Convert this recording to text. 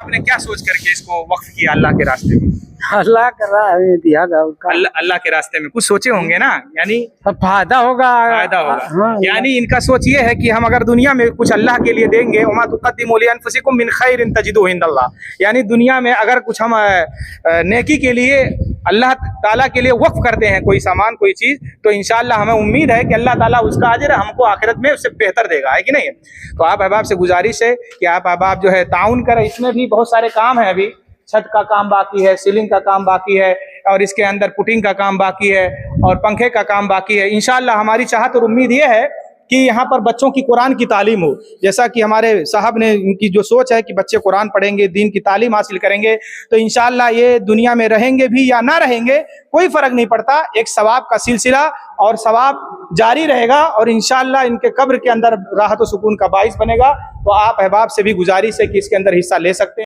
आपने क्या सोच करके इसको वक्फ किया अल्लाह के रास्ते में? अल्लाह कर रहा है, दिया गा उसका अल्लाह के रास्ते में कुछ सोचे होंगे ना, यानी फायदा होगा। फायदा होगा। हाँ, यानी इनका सोच ये है कि हम अगर दुनिया में कुछ अल्लाह के लिए देंगे, वमा तुक़द्दिमू लिअन्फुसिकुम मिन खैरिन तजिदूहु इंदल्लाह, यानी दुनिया में अगर कुछ हम नेकी के लिए अल्लाह ताला के लिए वक्फ करते हैं कोई सामान कोई चीज़, तो इंशाअल्लाह हमें उम्मीद है कि अल्लाह ताला उसका अजर हमको आखिरत में उससे बेहतर देगा, है कि नहीं? तो आप अहबाब से गुजारिश है कि आप अहबाब जो है ताउन करें। इसमें भी बहुत सारे काम हैं, अभी छत का काम बाकी है, सीलिंग का काम बाकी है, और इसके अंदर पुटिंग का काम बाकी है, और पंखे का काम बाकी है। इंशाअल्लाह हमारी चाहत और उम्मीद ये है कि यहाँ पर बच्चों की कुरान की तालीम हो, जैसा कि हमारे साहब ने उनकी जो सोच है कि बच्चे कुरान पढ़ेंगे, दीन की तालीम हासिल करेंगे, तो इंशाअल्लाह ये दुनिया में रहेंगे भी या ना रहेंगे कोई फ़र्क नहीं पड़ता, एक सवाब का सिलसिला और सवाब जारी रहेगा, और इंशाअल्लाह इनके कब्र के अंदर राहत और सुकून का बाइस बनेगा। तो आप अहबाब से भी गुजारिश है कि इसके अंदर हिस्सा ले सकते हैं।